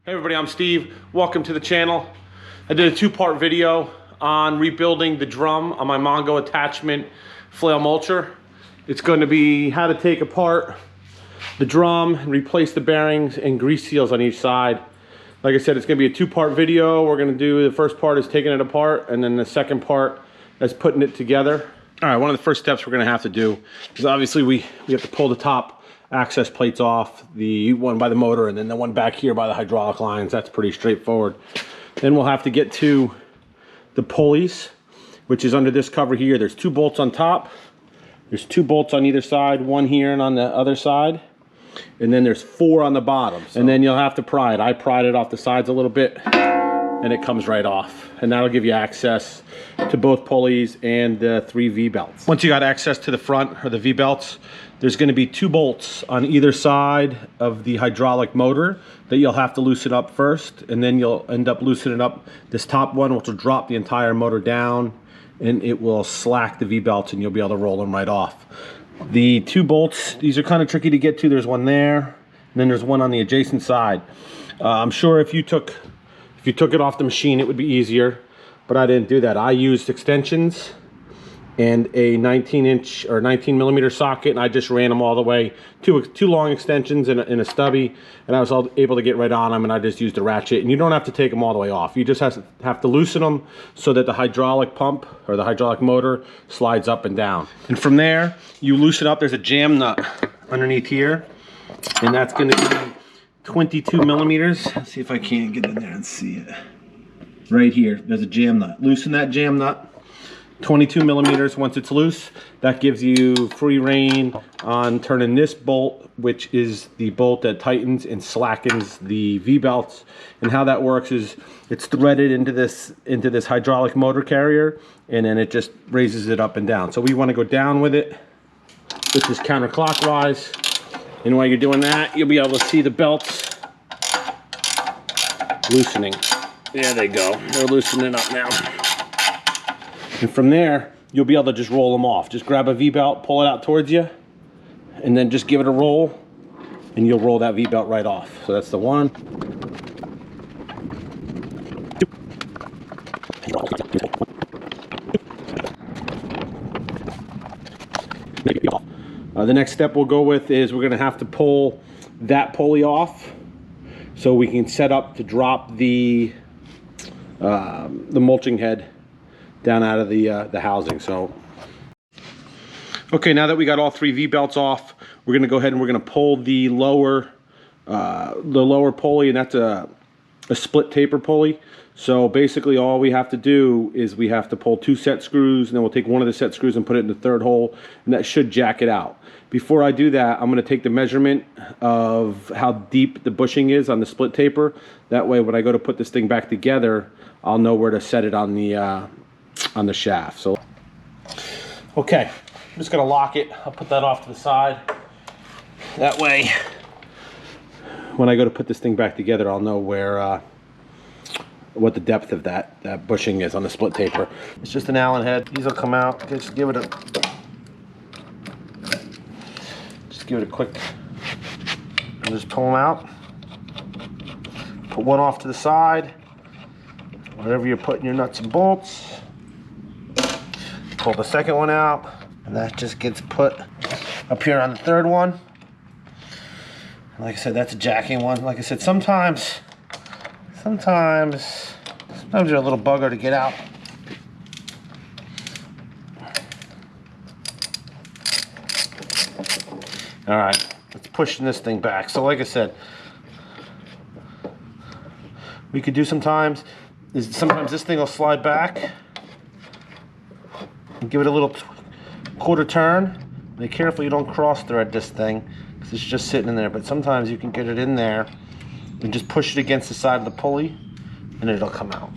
Hey everybody, I'm Steve. Welcome to the channel. I did a two-part video on rebuilding the drum on my Mongo attachment flail mulcher. It's going to be how to take apart the drum and replace the bearings and grease seals on each side. Like I said, it's going to be a two-part video. We're going to do, the first part is taking it apart, and then the second part is putting it together. All right, one of the first steps we're going to have to do is obviously we have to pull the top access plates off, the one by the motor and then the one back here by the hydraulic lines. That's pretty straightforward. Then we'll have to get to the pulleys, which is under this cover here. There's two bolts on top, there's two bolts on either side, one here and on the other side, and then there's four on the bottom. And then you'll have to pry it. I pried it off the sides a little bit and it comes right off, and that'll give you access to both pulleys and the 3 V-belts. Once you got access to the front or the V-belts, there's going to be 2 bolts on either side of the hydraulic motor that you'll have to loosen up first, and then you'll end up loosening up this top one, which will drop the entire motor down, and it will slack the V-belts and you'll be able to roll them right off. The 2 bolts, these are kind of tricky to get to. There's one there, and then there's one on the adjacent side. I'm sure if you took it off the machine, it would be easier, but I didn't do that. I used extensions and a 19-inch or 19mm socket, and I just ran them all the way. Two long extensions and a stubby, and I was able to get right on them, and I just used a ratchet. And you don't have to take them all the way off. You just have to loosen them so that the hydraulic pump or the hydraulic motor slides up and down. And from there, you loosen up. There's a jam nut underneath here, and that's going to be 22mm. Let's see if I can get in there and see it. Right here, there's a jam nut. Loosen that jam nut. 22mm. Once it's loose, that gives you free rein on turning this bolt, which is the bolt that tightens and slackens the V-belts. And how that works is it's threaded into this hydraulic motor carrier, and then it just raises it up and down. So we want to go down with it, which is counterclockwise. And while you're doing that, you'll be able to see the belts loosening. There they go. They're loosening up now. And from there, you'll be able to just roll them off. Just grab a V-belt, pull it out towards you, and then just give it a roll, and you'll roll that V-belt right off. So that's the one. The next step we'll go with is we're going to have to pull that pulley off so we can set up to drop the mulching head down out of the housing. So okay, now that we got all 3 V-belts off, we're going to go ahead and we're going to pull the lower pulley, and that's a split taper pulley. So basically all we have to do is we have to pull 2 set screws, and then we'll take one of the set screws and put it in the 3rd hole, and that should jack it out. Before I do that, I'm going to take the measurement of how deep the bushing is on the split taper. That way when I go to put this thing back together, I'll know where to set it on the shaft. So okay, I'm just going to lock it. I'll put that off to the side. That way when I go to put this thing back together, I'll know where what the depth of that bushing is on the split taper. It's just an Allen head. These will come out. Just give it a quick, and just pull them out. Put one off to the side, wherever you're putting your nuts and bolts. Pull the second one out, and that just gets put up here on the 3rd one. Like I said, that's a jacking one. Like I said, sometimes you're a little bugger to get out. All right, let's pushing this thing back. So like I said, we could do sometimes this thing will slide back and give it a little quarter turn. Be careful you don't cross thread this thing, because it's just sitting in there. But sometimes you can get it in there and just push it against the side of the pulley, and it'll come out.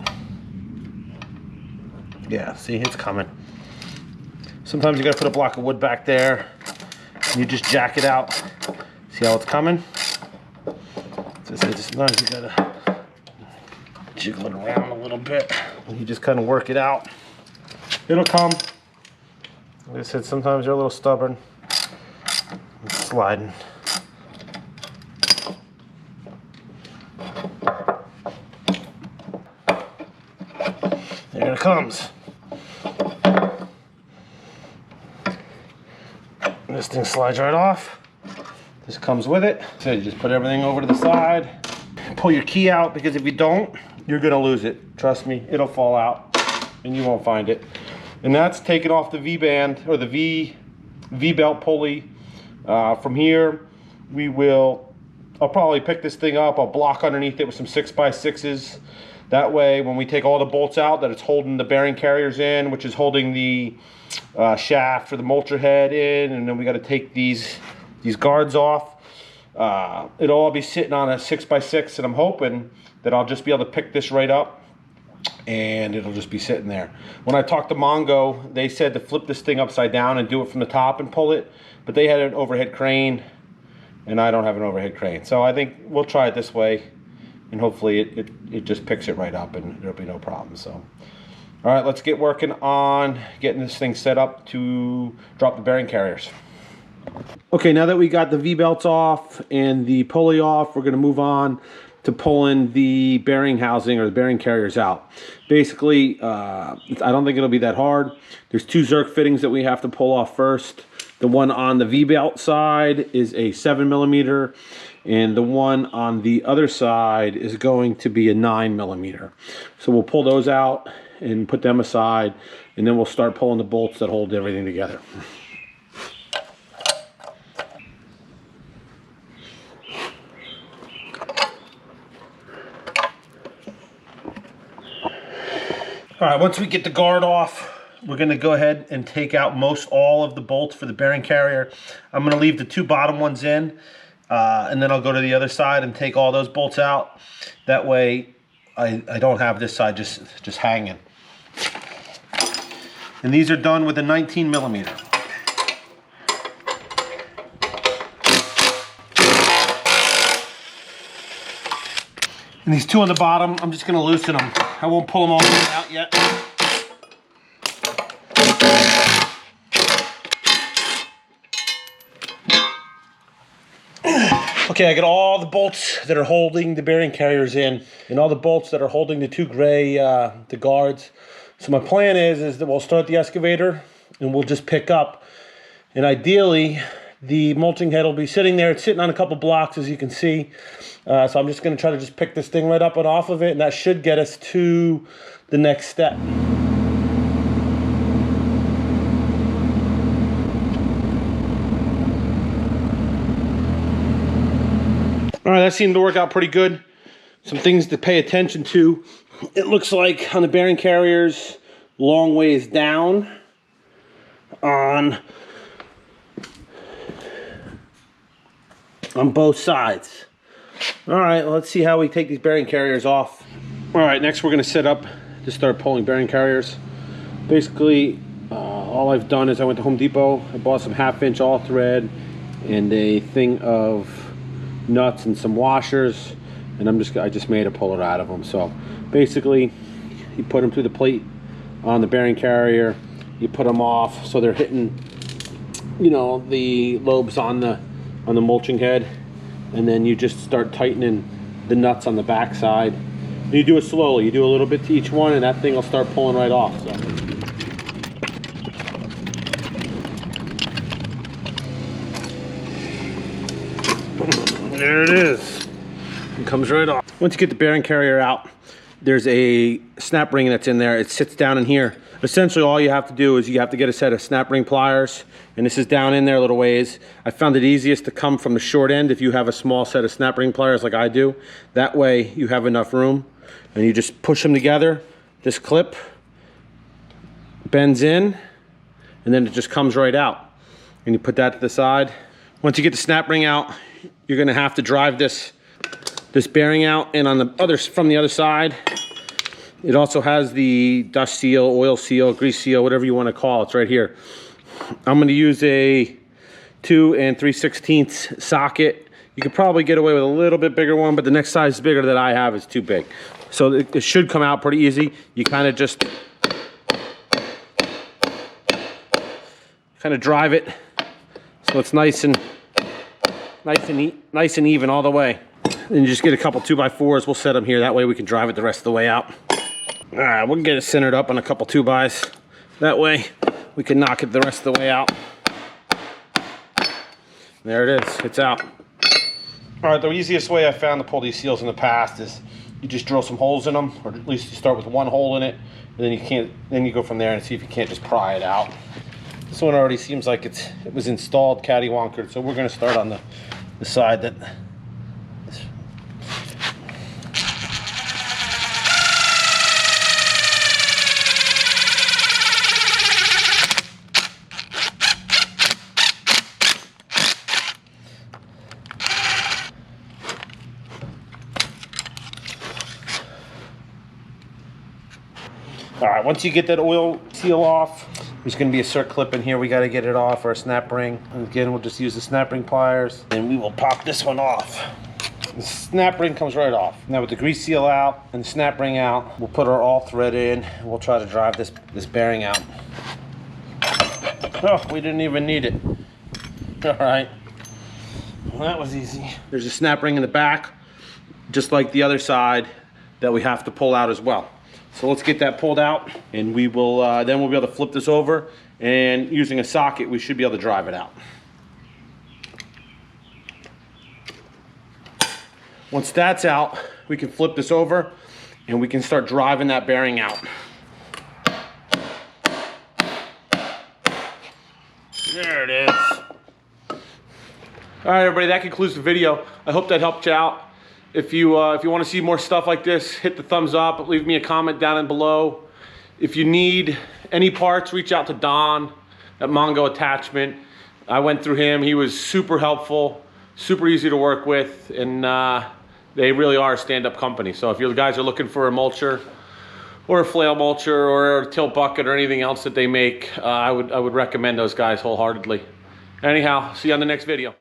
Yeah, see, it's coming. Sometimes you gotta put a block of wood back there, and you just jack it out. See how it's coming? So sometimes you gotta jiggle it around a little bit, and you just kind of work it out. It'll come. Like I said, sometimes you're a little stubborn. It's sliding. it comes. This thing slides right off. This comes with it. So you just put everything over to the side. Pull your key out, because if you don't, you're gonna lose it. Trust me, it'll fall out and you won't find it. And that's taking off the V-band, or the V-belt pulley. From here, I'll probably pick this thing up. I'll block underneath it with some 6x6s. That way, when we take all the bolts out, that it's holding the bearing carriers in, which is holding the shaft for the mulcher head in, and then we got to take these guards off. It'll all be sitting on a 6x6, and I'm hoping that I'll just be able to pick this right up, and it'll just be sitting there. When I talked to Mongo, they said to flip this thing upside down and do it from the top and pull it, but they had an overhead crane, and I don't have an overhead crane. So I think we'll try it this way, and hopefully it just picks it right up and there'll be no problem. So, all right, let's get working on getting this thing set up to drop the bearing carriers. Okay, now that we got the V-belts off and the pulley off, we're gonna move on to pulling the bearing housing or the bearing carriers out. Basically, I don't think it'll be that hard. There's 2 Zerk fittings that we have to pull off first. The one on the V-belt side is a 7mm, and the one on the other side is going to be a 9mm. So we'll pull those out and put them aside, and then we'll start pulling the bolts that hold everything together. All right, once we get the guard off, we're gonna go ahead and take out all of the bolts for the bearing carrier. I'm gonna leave the 2 bottom ones in, and then I'll go to the other side and take all those bolts out. That way, I don't have this side just hanging. And these are done with a 19mm. And these 2 on the bottom, I'm just gonna loosen them. I won't pull them all the way out yet. Okay, I got all the bolts that are holding the bearing carriers in, and all the bolts that are holding the 2 gray the guards. So my plan is that we'll start the excavator and we'll just pick up. And ideally, the mulching head will be sitting there. It's sitting on a couple blocks, as you can see. So I'm just gonna try to just pick this thing right up and off of it, and that should get us to the next step. All right, that seemed to work out pretty good. Some things to pay attention to. It looks like on the bearing carriers, long ways down on both sides. All right, well, let's see how we take these bearing carriers off. All right, next we're gonna set up to start pulling bearing carriers. Basically, all I've done is I went to Home Depot, I bought some 1/2" all thread and a thing of nuts and some washers, and I just made a puller out of them. So basically, you put them through the plate on the bearing carrier, you put them off so they're hitting, you know, the lobes on the mulching head, and then you just start tightening the nuts on the back side. And you do it slowly. You do a little bit to each one, and that thing will start pulling right off. So. There it is. It comes right off. Once you get the bearing carrier out, there's a snap ring that's in there. It sits down in here. Essentially, all you have to do is you have to get a set of snap ring pliers, and this is down in there a little ways. I found it easiest to come from the short end if you have a small set of snap ring pliers like I do. That way you have enough room, and you just push them together. This clip bends in, and then it just comes right out. And you put that to the side. Once you get the snap ring out, you're gonna have to drive this bearing out, and on the from the other side, it also has the dust seal, oil seal, grease seal, whatever you want to call it. It's right here. I'm going to use a 2 3/16 socket. You could probably get away with a little bit bigger one, but the next size bigger that I have is too big. So it should come out pretty easy. You kind of just drive it so it's nice and even all the way. Then you just get a couple 2x4s. We'll set them here. That way we can drive it the rest of the way out. All right, we'll get it centered up on a couple 2x. That way we can knock it the rest of the way out. There it is, it's out. All right, the easiest way I found to pull these seals in the past is you just drill some holes in them, or at least you start with one hole in it, and then you go from there and see if you can't just pry it out. This one already seems like it was installed cattywonkered, so we're gonna start on the side that. All right, once you get that oil seal off, there's gonna be a circ clip in here. We gotta get it off, or a snap ring. And again, we'll just use the snap ring pliers, and we will pop this one off. The snap ring comes right off. Now with the grease seal out and the snap ring out, we'll put our all thread in, and we'll try to drive this bearing out. Oh, we didn't even need it. All right, well, that was easy. There's a snap ring in the back, just like the other side, that we have to pull out as well. So let's get that pulled out, and we will then we'll be able to flip this over, and using a socket we should be able to drive it out. Once that's out, we can flip this over and we can start driving that bearing out. There it is. All right, everybody, that concludes the video. I hope that helped you out. If you want to see more stuff like this, hit the thumbs up, leave me a comment down below. If you need any parts, reach out to Don at Mongo Attachment. I went through him. He was super helpful, super easy to work with, and they really are a stand-up company. So if you guys are looking for a mulcher or a flail mulcher or a tilt bucket or anything else that they make, I would recommend those guys wholeheartedly. Anyhow, see you on the next video.